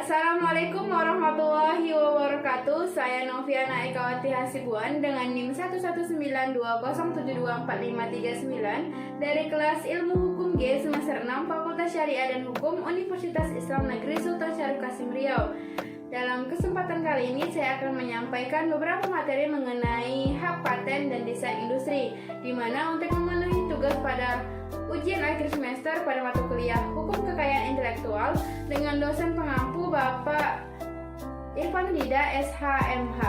Assalamualaikum warahmatullahi wabarakatuh. Saya Noviana Ekawati Hasibuan dengan NIM 11920724539 dari kelas Ilmu Hukum G semester 6 Fakultas Syariah dan Hukum Universitas Islam Negeri Sultan Syarif Kasim Riau. Dalam kesempatan kali ini saya akan menyampaikan beberapa materi mengenai hak paten dan desain industri, di mana untuk memenuhi tugas pada ujian akhir semester pada mata kuliah Hukum Kekayaan Intelektual dengan dosen pengampu Bapak Irfan Hida SHMH.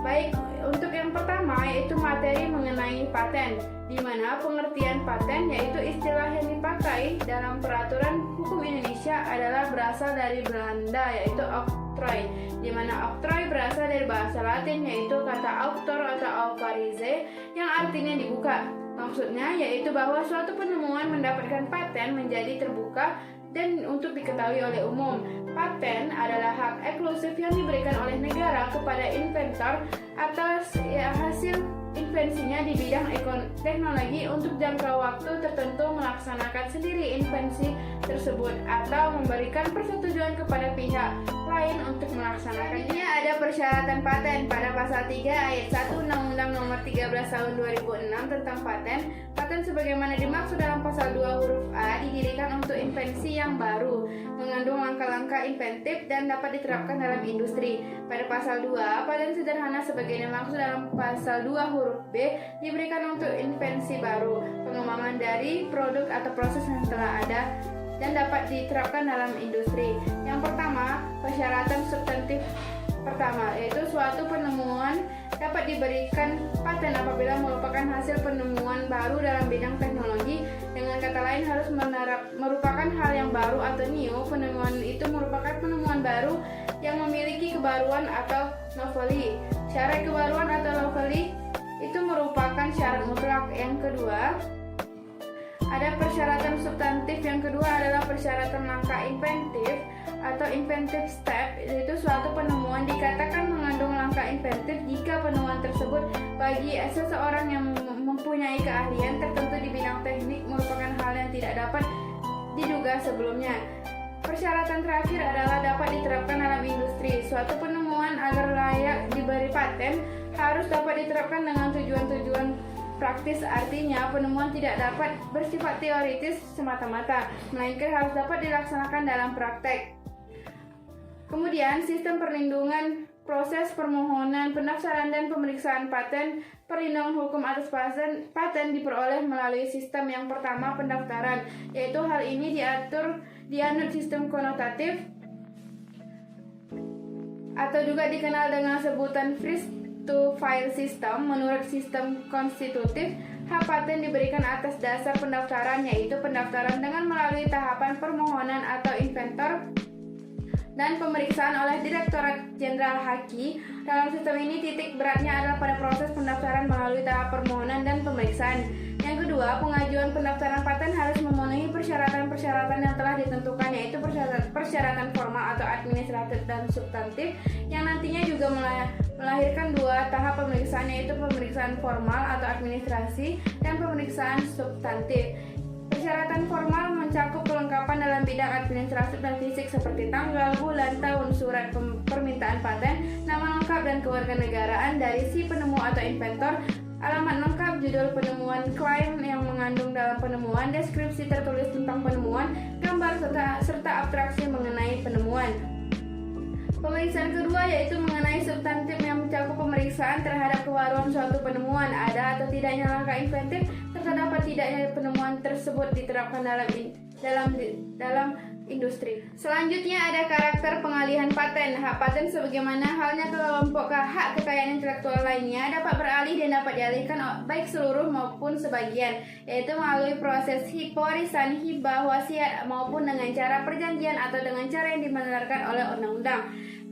Baik, untuk yang pertama yaitu materi mengenai paten, di mana pengertian paten yaitu istilah yang dipakai dalam peraturan hukum Indonesia adalah berasal dari Belanda yaitu octrooi, di mana octrooi berasal dari bahasa Latin yaitu kata auctor atau authorizze yang artinya dibuka. Maksudnya yaitu bahwa suatu penemuan mendapatkan paten menjadi terbuka dan untuk diketahui oleh umum. Paten adalah hak eksklusif yang diberikan oleh negara kepada inventor atas hasil invensinya di bidang teknologi untuk jangka waktu tertentu melaksanakan sendiri invensi tersebut atau memberikan persetujuan kepada pihak lain untuk melaksanakannya. Ini ada persyaratan paten pada pasal 3 ayat 1 Undang-Undang Nomor 13 Tahun 2006 tentang paten. Paten sebagaimana dimaksud dalam pasal 2 huruf A didirikan untuk invensi yang baru, mengandung langkah-langkah inventif dan dapat diterapkan dalam industri. Pada pasal 2, paten sederhana sebagai dimaksud dalam pasal 2 huruf B diberikan untuk invensi baru, pengembangan dari produk atau proses yang telah ada dan dapat diterapkan dalam industri. Yang pertama, persyaratan substantif pertama yaitu suatu penemuan dapat diberikan paten apabila merupakan hasil penemuan baru dalam bidang teknologi. Dengan kata lain harus merupakan hal yang baru atau new. Penemuan itu merupakan penemuan baru yang memiliki kebaruan atau novelty. Syarat kebaruan atau novelty itu merupakan syarat mutlak. Yang kedua, ada persyaratan substantif. Yang kedua adalah persyaratan langkah inventif atau inventive step, yaitu suatu penemuan dikatakan mengandung langkah inventif jika penemuan tersebut bagi seseorang yang mempunyai keahlian tertentu di bidang teknik merupakan hal yang tidak dapat diduga sebelumnya. Persyaratan terakhir adalah dapat diterapkan dalam industri. Suatu penemuan agar layak diberi paten harus dapat diterapkan dengan tujuan-tujuan praktis, artinya penemuan tidak dapat bersifat teoritis semata-mata, melainkan harus dapat dilaksanakan dalam praktek. Kemudian, sistem perlindungan proses permohonan, pendaftaran dan pemeriksaan paten. Perlindungan hukum atas paten diperoleh melalui sistem yang pertama, pendaftaran, yaitu hal ini dianut sistem konotatif atau juga dikenal dengan sebutan first to file system. Menurut sistem konstitutif, hak paten diberikan atas dasar pendaftaran, yaitu pendaftaran dengan melalui tahapan permohonan atau inventor dan pemeriksaan oleh Direktorat Jenderal Haki. Dalam sistem ini titik beratnya adalah pada proses pendaftaran melalui tahap permohonan dan pemeriksaan. Yang kedua, pengajuan pendaftaran paten harus memenuhi persyaratan-persyaratan yang telah ditentukan, yaitu persyaratan formal atau administratif dan substantif yang nantinya juga melahirkan dua tahap pemeriksaan, yaitu pemeriksaan formal atau administrasi dan pemeriksaan substantif. Persyaratan formal mencakup kelengkapan dalam bidang administratif dan fisik seperti tanggal, bulan, tahun, surat permintaan paten, nama lengkap dan kewarganegaraan dari si penemu atau inventor, alamat lengkap, judul penemuan, klaim yang mengandung dalam penemuan, deskripsi tertulis tentang penemuan, gambar serta abstraksi mengenai penemuan. Pemeriksaan kedua yaitu mengenai substantif yang mencakup pemeriksaan terhadap kebaruan suatu penemuan, ada atau tidaknya langkah inventif, serta dapat tidaknya penemuan tersebut diterapkan dalam industri. Selanjutnya ada karakter pengalihan paten. Hak paten sebagaimana halnya kelompok hak kekayaan intelektual lainnya dapat beralih dan dapat dialihkan baik seluruh maupun sebagian, yaitu melalui proses warisan, hibah, wasiat maupun dengan cara perjanjian atau dengan cara yang dibenarkan oleh undang-undang.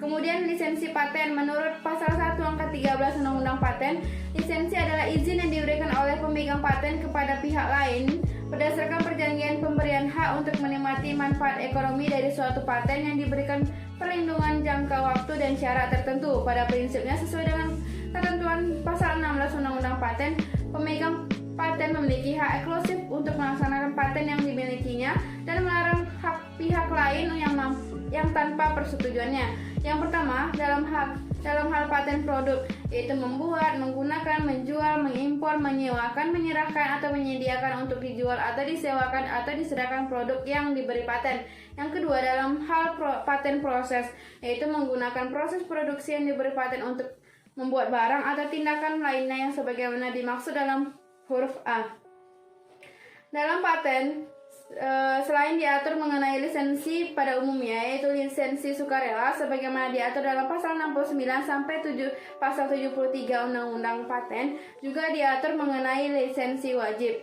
Kemudian lisensi paten. Menurut pasal 1 angka 13 Undang-Undang Paten, lisensi adalah izin yang diberikan oleh pemegang paten kepada pihak lain berdasarkan perjanjian pemberian hak untuk menikmati manfaat ekonomi dari suatu paten yang diberikan perlindungan jangka waktu dan syarat tertentu. Pada prinsipnya sesuai dengan ketentuan pasal 16 Undang-Undang Paten, pemegang paten memiliki hak eksklusif untuk melaksanakan paten yang dimilikinya dan melarang hak pihak lain yang yang tanpa persetujuannya. Yang pertama, dalam hal paten produk, yaitu membuat, menggunakan, menjual, mengimpor, menyewakan, menyerahkan, atau menyediakan untuk dijual atau disewakan atau diserahkan produk yang diberi paten. Yang kedua, dalam hal paten proses, yaitu menggunakan proses produksi yang diberi paten untuk membuat barang atau tindakan lainnya yang sebagaimana dimaksud dalam huruf A. Dalam paten, selain diatur mengenai lisensi pada umumnya, yaitu lisensi sukarela sebagaimana diatur dalam pasal 69 sampai pasal 73 Undang-Undang Paten, juga diatur mengenai lisensi wajib.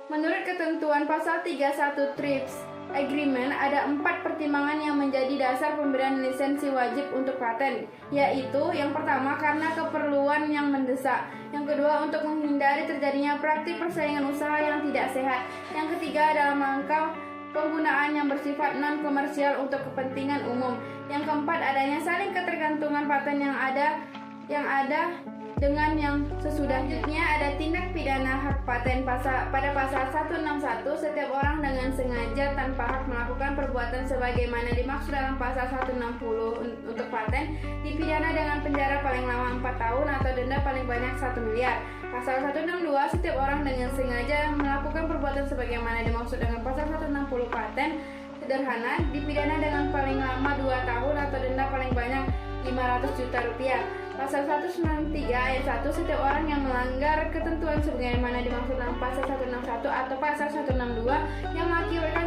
Menurut ketentuan pasal 31 TRIPS Agreement, ada 4 pertimbangan yang menjadi dasar pemberian lisensi wajib untuk paten, yaitu yang pertama karena keperluan yang mendesak, yang kedua untuk menghindari terjadinya praktik persaingan usaha yang tidak sehat, yang ketiga dalam rangka penggunaan yang bersifat non-komersial untuk kepentingan umum, yang keempat adanya saling ketergantungan paten yang ada dengan yang sesudahnya. Ada tindak pidana hak paten pada pasal 161, setiap orang dengan sengaja tanpa hak melakukan perbuatan sebagaimana dimaksud dalam pasal 160 untuk paten dipidana dengan penjara paling lama 4 tahun atau denda paling banyak 1 miliar. Pasal 162, setiap orang dengan sengaja melakukan perbuatan sebagaimana dimaksud dengan pasal 160 paten sederhana dipidana dengan paling lama 2 tahun atau denda paling banyak 500 juta rupiah. Pasal 193 ayat 1, setiap orang yang melanggar ketentuan sebagaimana dimaksud dalam pasal 161 atau pasal 162 yang mengakibatkan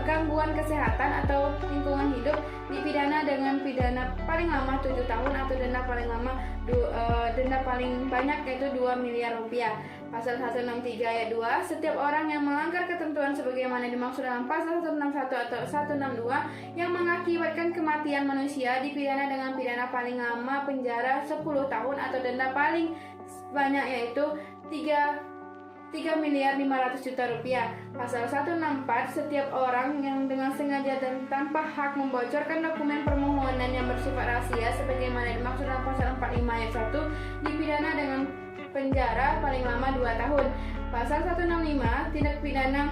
gangguan kesehatan atau lingkungan hidup dipidana dengan pidana paling lama 7 tahun atau denda paling banyak yaitu 2 miliar rupiah. Pasal 163 ayat 2, setiap orang yang melanggar ketentuan sebagaimana dimaksud dalam pasal 161 atau 162 yang mengakibatkan kematian manusia dipidana dengan pidana paling lama penjara 10 tahun atau denda paling banyak yaitu 3 miliar 500 juta rupiah. Pasal 164, setiap orang yang dengan sengaja dan tanpa hak membocorkan dokumen permohonan yang bersifat rahasia sebagaimana dimaksud dalam pasal 45 ayat 1 dipidana dengan penjara paling lama 2 tahun. Pasal 165, tindak pidana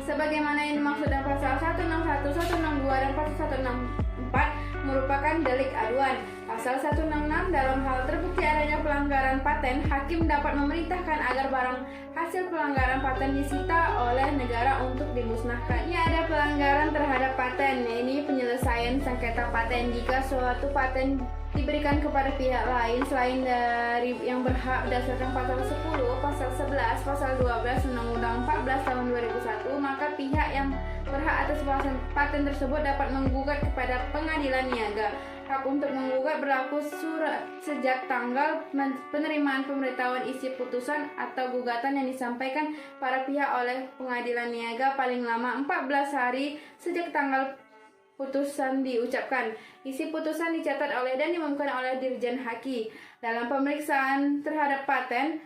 sebagaimana yang dimaksud dalam pasal 161, 162 dan pasal 164 merupakan delik aduan. Pasal 166, dalam hal terbukti adanya pelanggaran paten, hakim dapat memerintahkan agar barang hasil pelanggaran paten disita oleh negara untuk dimusnahkan. Ini ada pelanggaran terhadap paten, ini penyelesaian sengketa paten. Jika suatu paten diberikan kepada pihak lain selain dari yang berhak berdasarkan pasal 10, pasal 11, pasal 12 Undang-Undang 14 tahun 2001, maka pihak yang berhak atas paten tersebut dapat menggugat kepada pengadilan niaga. Hak untuk menggugat berlaku sejak tanggal penerimaan pemberitahuan isi putusan atau gugatan yang disampaikan para pihak oleh pengadilan niaga paling lama 14 hari sejak tanggal putusan diucapkan. Isi putusan dicatat oleh dan diumumkan oleh Dirjen Haki. Dalam pemeriksaan terhadap paten,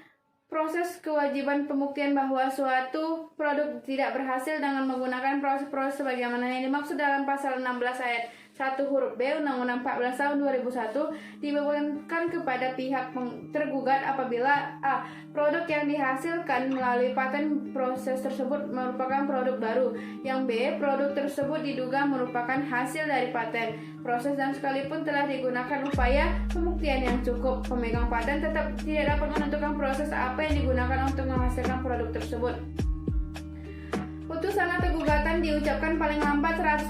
proses kewajiban pembuktian bahwa suatu produk tidak berhasil dengan menggunakan proses-proses sebagaimana yang dimaksud dalam pasal 16 ayat 1 huruf B Undang-Undang 14 tahun 2001 dibebankan kepada pihak tergugat apabila a. produk yang dihasilkan melalui paten proses tersebut merupakan produk baru, yang b. produk tersebut diduga merupakan hasil dari paten proses dan sekalipun telah digunakan upaya pembuktian yang cukup, pemegang paten tetap tidak dapat menentukan proses apa yang digunakan untuk menghasilkan produk tersebut. Putusan atau gugatan diucapkan paling lambat 180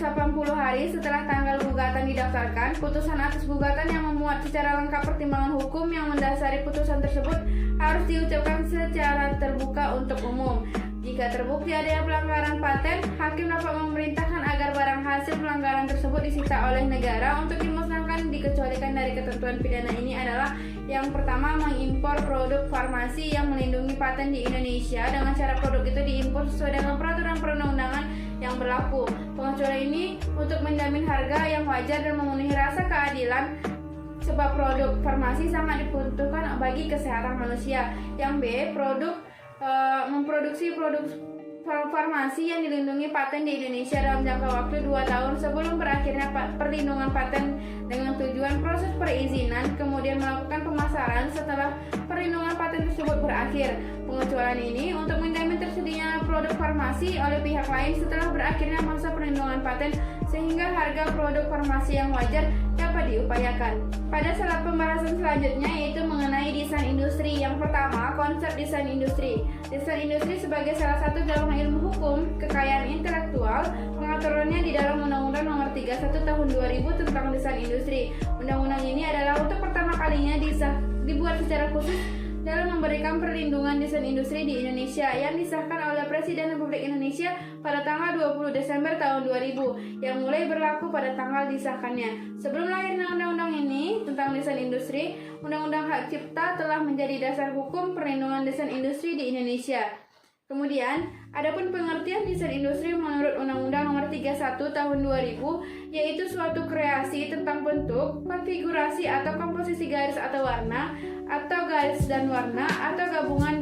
hari setelah tanggal gugatan didaftarkan. Putusan atas gugatan yang memuat secara lengkap pertimbangan hukum yang mendasari putusan tersebut harus diucapkan secara terbuka untuk umum. Jika terbukti adanya pelanggaran paten, hakim dapat memerintahkan agar barang hasil pelanggaran tersebut disita oleh negara untuk dimusnahkan. Dikecualikan dari ketentuan pidana ini adalah yang pertama, mengimpor produk farmasi yang melindungi paten di Indonesia dengan cara produk itu diimpor sesuai dengan peraturan perundang-undangan yang berlaku. Pengecualian ini untuk menjamin harga yang wajar dan memenuhi rasa keadilan sebab produk farmasi sangat dibutuhkan bagi kesehatan manusia. Yang B, memproduksi produk farmasi yang dilindungi paten di Indonesia dalam jangka waktu 2 tahun sebelum berakhirnya perlindungan paten dengan tujuan proses perizinan, kemudian melakukan pemasaran setelah perlindungan paten tersebut berakhir. Pengecualian ini untuk menjamin tersedianya produk farmasi oleh pihak lain setelah berakhirnya masa perlindungan paten sehingga harga produk farmasi yang wajar dapat diupayakan. Pada slide pembahasan selanjutnya yaitu mengenai desain industri. Yang pertama, konsep desain industri. Desain industri sebagai salah satu golongan ilmu hukum kekayaan intelektual, pengaturannya di dalam Undang-Undang Nomor 31 Tahun 2000 tentang desain industri. Undang-undang ini adalah untuk pertama kalinya dibuat secara khusus dalam memberikan perlindungan desain industri di Indonesia yang disahkan oleh Presiden Republik Indonesia pada tanggal 20 Desember tahun 2000 yang mulai berlaku pada tanggal disahkannya. Sebelum lahirnya undang-undang ini tentang desain industri, Undang-Undang Hak Cipta telah menjadi dasar hukum perlindungan desain industri di Indonesia. Kemudian, adapun pengertian desain industri menurut Undang-Undang Nomor 31 Tahun 2000 yaitu suatu kreasi tentang bentuk, konfigurasi atau komposisi garis atau warna atau garis dan warna atau gabungan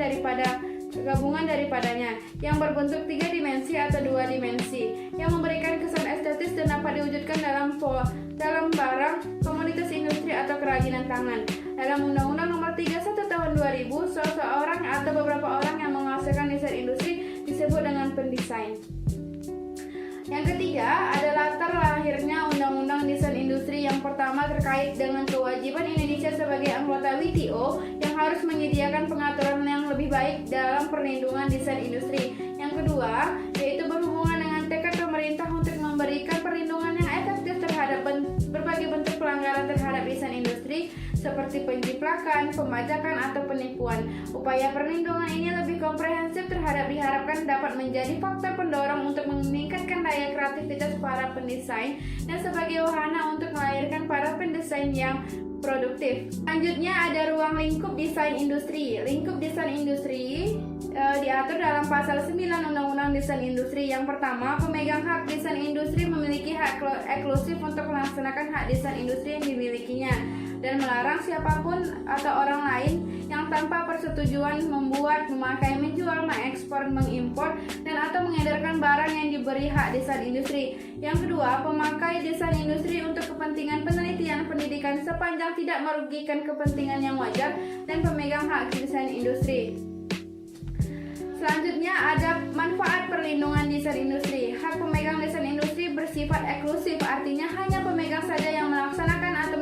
daripadanya yang berbentuk 3 dimensi atau 2 dimensi yang memberikan kesan estetis dan dapat diwujudkan dalam barang, komoditas industri atau kerajinan tangan. Dalam Undang-Undang Nomor 31 Tahun 2000, seseorang atau beberapa orang yang menghasilkan desain industri disebut dengan pendesain. Yang ketiga ada latar lahirnya Undang-Undang Desain Industri. Yang pertama terkait dengan kewajiban Indonesia sebagai anggota WTO yang harus menyediakan pengaturan yang lebih baik dalam perlindungan desain industri. Yang kedua yaitu berhubungan dengan tekad pemerintah untuk memberikan perlindungan yang efektif terhadap berbagai bentuk pelanggaran terhadap desain industri seperti penjiplakan, pembajakan, atau penipuan. Upaya perlindungan ini lebih komprehensif diharapkan dapat menjadi faktor pendorong untuk meningkatkan daya kreativitas para pendesain dan sebagai wahana untuk melahirkan para pendesain yang produktif. Selanjutnya ada ruang lingkup desain industri. Lingkup desain industri diatur dalam pasal 9 Undang-Undang Desain Industri. Yang pertama, pemegang hak desain industri memiliki hak eksklusif untuk melaksanakan hak desain industri yang dimilikinya dan melarang siapapun atau orang lain yang tanpa persetujuan membuat, memakai, menjual, mengekspor, mengimpor, dan atau mengedarkan barang yang diberi hak desain industri. Yang kedua, pemakai desain industri untuk kepentingan penelitian pendidikan sepanjang tidak merugikan kepentingan yang wajar dan pemegang hak desain industri. Selanjutnya ada manfaat perlindungan desain industri. Hak pemegang desain industri bersifat eksklusif, artinya hanya pemegang saja yang melaksanakan atau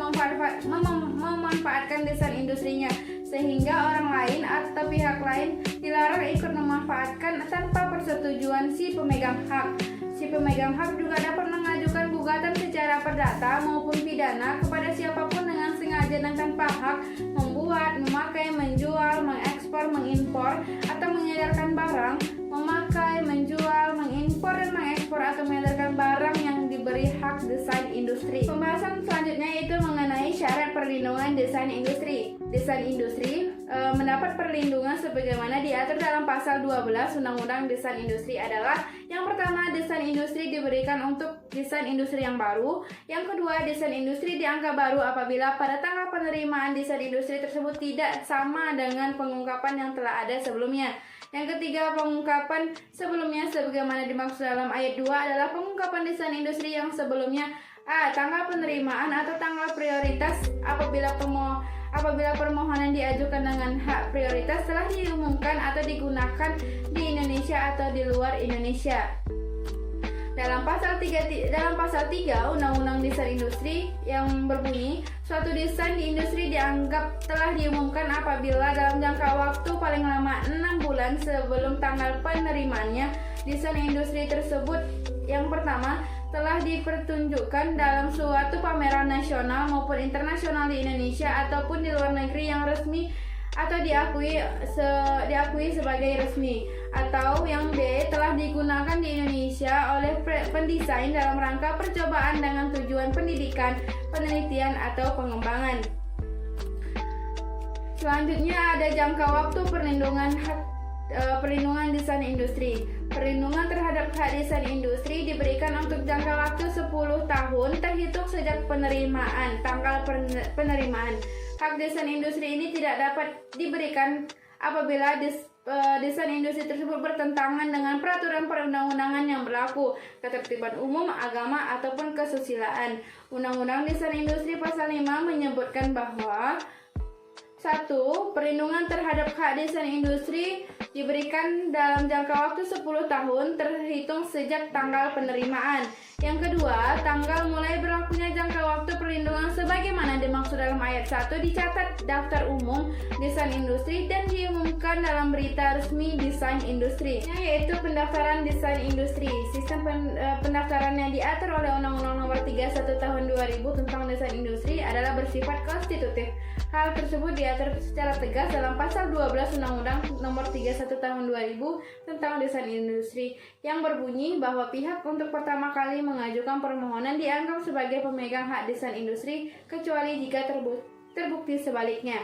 memanfaatkan desain industrinya, sehingga orang lain atau pihak lain dilarang ikut memanfaatkan tanpa persetujuan si pemegang hak. Si pemegang hak juga dapat mengajukan gugatan secara perdata maupun pidana kepada siapapun dengan sengaja dan tanpa hak membuat, memakai, menjual, mengekspor, mengimpor, atau mengedarkan barang, memakai, menjual, mengimpor, dan mengekspor atau mengedarkan barang yang diberi hak desain industri. Pembahasan selanjutnya yaitu mengenai syarat perlindungan desain industri. Desain industri mendapat perlindungan sebagaimana diatur dalam pasal 12 Undang-Undang Desain Industri adalah: yang pertama, desain industri diberikan untuk desain industri yang baru. Yang kedua, desain industri dianggap baru apabila pada tanggal penerimaan desain industri tersebut tidak sama dengan pengungkapan yang telah ada sebelumnya. Yang ketiga, pengungkapan sebelumnya sebagaimana dimaksud dalam ayat 2 adalah pengungkapan desain industri yang sebelumnya tanggal penerimaan atau tanggal prioritas apabila permohonan diajukan dengan hak prioritas telah diumumkan atau digunakan di Indonesia atau di luar Indonesia. Dalam pasal 3 Undang-Undang Desain Industri yang berbunyi, suatu desain di industri dianggap telah diumumkan apabila dalam jangka waktu paling lama 6 bulan sebelum tanggal penerimaannya desain industri tersebut yang pertama telah dipertunjukkan dalam suatu pameran nasional maupun internasional di Indonesia ataupun di luar negeri yang resmi atau diakui sebagai resmi, atau yang B telah digunakan di Indonesia oleh pendesain dalam rangka percobaan dengan tujuan pendidikan, penelitian, atau pengembangan. Selanjutnya ada jangka waktu perlindungan desain industri. Perlindungan terhadap hak desain industri diberikan untuk jangka waktu 10 tahun terhitung sejak tanggal penerimaan. Hak desain industri ini tidak dapat diberikan apabila desain industri tersebut bertentangan dengan peraturan perundang-undangan yang berlaku, ketertiban umum, agama, ataupun kesusilaan. Undang-Undang Desain Industri Pasal 5 menyebutkan bahwa 1. Perlindungan terhadap hak desain industri diberikan dalam jangka waktu 10 tahun terhitung sejak tanggal penerimaan. Yang kedua, tanggal mulai berlakunya jangka waktu perlindungan sebagaimana dimaksud dalam ayat 1 dicatat daftar umum desain industri dan diumumkan dalam berita resmi desain industri, yaitu pendaftaran desain industri. Sistem pendaftaran yang diatur oleh Undang-Undang Nomor 31 Tahun 2000 tentang Desain Industri adalah bersifat konstitutif. Hal tersebut diatur secara tegas dalam pasal 12 Undang-Undang Nomor 31 Tahun 2000 tentang Desain Industri yang berbunyi bahwa pihak untuk pertama kali mengajukan permohonan dianggap sebagai pemegang hak desain industri kecuali jika terbukti sebaliknya.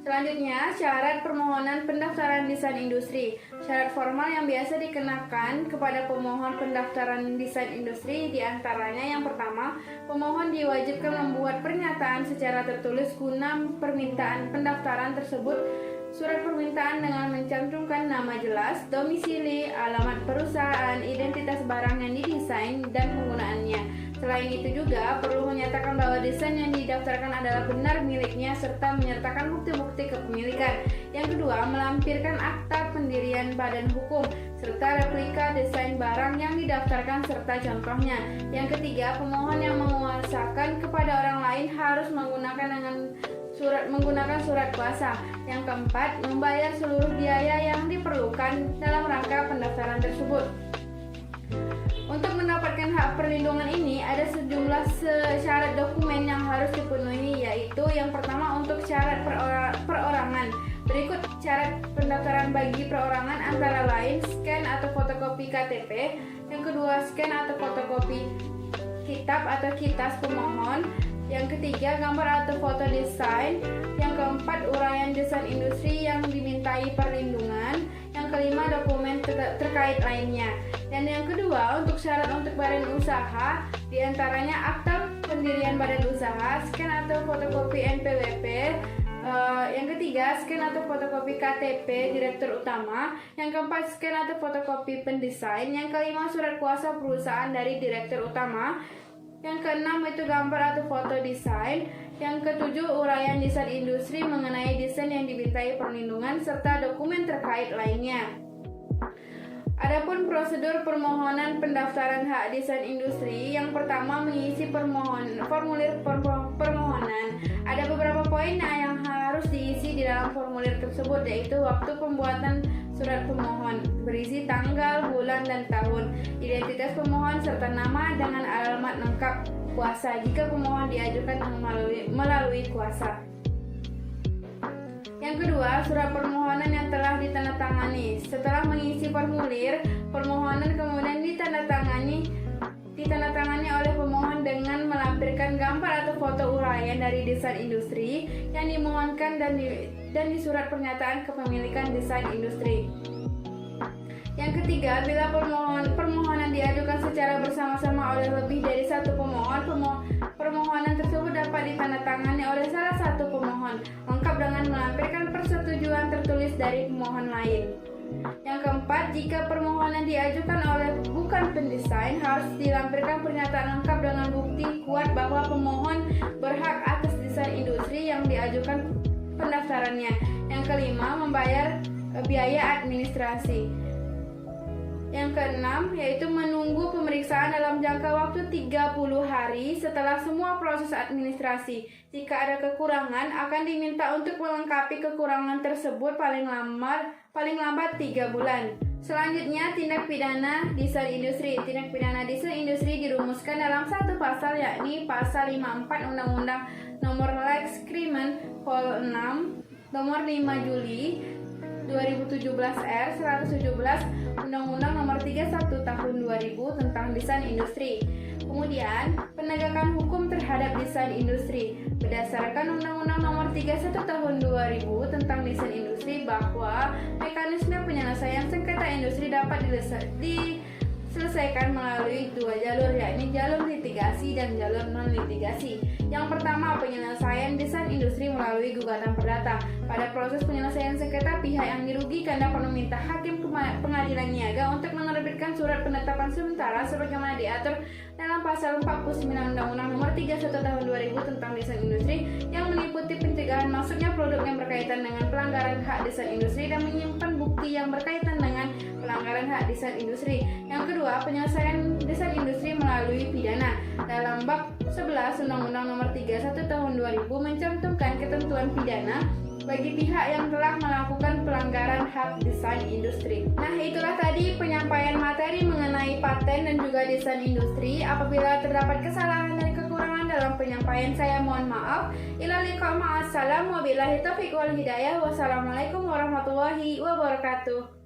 Selanjutnya, syarat permohonan pendaftaran desain industri. Syarat formal yang biasa dikenakan kepada pemohon pendaftaran desain industri diantaranya yang pertama, pemohon diwajibkan membuat pernyataan secara tertulis guna permintaan pendaftaran tersebut. Surat permintaan dengan mencantumkan nama jelas, domisili, alamat perusahaan, identitas barang yang didesain, dan penggunaannya. Selain itu juga perlu menyatakan bahwa desain yang didaftarkan adalah benar miliknya serta menyertakan bukti-bukti kepemilikan. Yang kedua, melampirkan akta pendirian badan hukum serta replika desain barang yang didaftarkan serta contohnya. Yang ketiga, pemohon yang menguasakan kepada orang lain harus menggunakan surat kuasa. Yang keempat, membayar seluruh biaya yang diperlukan dalam rangka pendaftaran tersebut. Untuk mendapatkan hak perlindungan ini ada sejumlah syarat dokumen yang harus dipenuhi, yaitu yang pertama untuk syarat perorangan. Berikut syarat pendaftaran bagi perorangan antara lain scan atau fotokopi KTP, yang kedua scan atau fotokopi kitab atau kitas pemohon, yang ketiga gambar atau foto desain, yang keempat uraian desain industri yang dimintai perlindungan, yang kelima dokumen terkait lainnya. Dan yang kedua, untuk syarat untuk badan usaha, diantaranya akta pendirian badan usaha, scan atau fotokopi NPWP, yang ketiga scan atau fotokopi KTP direktur utama, yang keempat scan atau fotokopi pendesain, yang kelima surat kuasa perusahaan dari direktur utama, yang keenam itu gambar atau foto desain, yang ketujuh uraian desain industri mengenai desain yang dimintai perlindungan serta dokumen terkait lainnya. Adapun prosedur permohonan pendaftaran hak desain industri, yang pertama mengisi formulir permohonan. Ada beberapa poin yang harus diisi di dalam formulir tersebut, yaitu waktu pembuatan surat pemohon, berisi tanggal, bulan, dan tahun, identitas pemohon serta nama dengan alamat lengkap kuasa jika pemohon diajukan melalui kuasa. Yang kedua, surat permohonan yang telah ditandatangani. Setelah mengisi formulir permohonan kemudian ditandatangani oleh pemohon dengan melampirkan gambar atau foto uraian dari desain industri yang dimohonkan dan di surat pernyataan kepemilikan desain industri. Yang ketiga, bila permohonan diajukan secara bersama-sama oleh lebih dari satu pemohon, permohonan tersebut dapat ditandatangani oleh salah satu pemohon, lengkap dengan melampirkan persetujuan tertulis dari pemohon lain. Yang keempat, jika permohonan diajukan oleh bukan pendesain, harus dilampirkan pernyataan lengkap dengan bukti kuat bahwa pemohon berhak atas desain industri yang diajukan pendaftarannya. Yang kelima, membayar biaya administrasi. Yang keenam, yaitu menunggu pemeriksaan dalam jangka waktu 30 hari setelah semua proses administrasi. Jika ada kekurangan, akan diminta untuk melengkapi kekurangan tersebut paling lambat 3 bulan. Selanjutnya, tindak pidana desain industri. Tindak pidana desain industri dirumuskan dalam satu pasal, yakni pasal 54 Undang-Undang Nomor Lex Krimen Vol 6 Nomor 5 Juli 2017 R 117 Undang-Undang Nomor 31 Tahun 2000 tentang Desain Industri. Kemudian, penegakan hukum terhadap desain industri berdasarkan Undang-Undang Nomor 31 Tahun 2000 tentang Desain Industri, bahwa mekanisme penyelesaian sengketa industri dapat selesaikan melalui dua jalur, yakni jalur litigasi dan jalur non-litigasi. Yang pertama, penyelesaian desain industri melalui gugatan perdata. Pada proses penyelesaian sengketa, pihak yang dirugikan dapat meminta hakim pengadilan niaga untuk menerbitkan surat penetapan sementara sebagaimana diatur dalam pasal 49 Undang-Undang Nomor 31 Tahun 2000 tentang desain industri yang meliputi pencegahan masuknya produk yang berkaitan dengan pelanggaran hak desain industri dan menyimpan bukti yang berkaitan dengan pelanggaran hak desain industri. Yang kedua, penyelesaian desain industri melalui pidana. Dalam bab 11 Undang-Undang Nomor 31 Tahun 2000 mencantumkan ketentuan pidana bagi pihak yang telah melakukan pelanggaran hak desain industri. Nah, itulah tadi penyampaian materi mengenai paten dan juga desain industri. Apabila terdapat kesalahan dan kekurangan dalam penyampaian, saya mohon maaf. Ila liqa ma'assalam, wabillahi taufiq wal hidayah. Wassalamualaikum warahmatullahi wabarakatuh.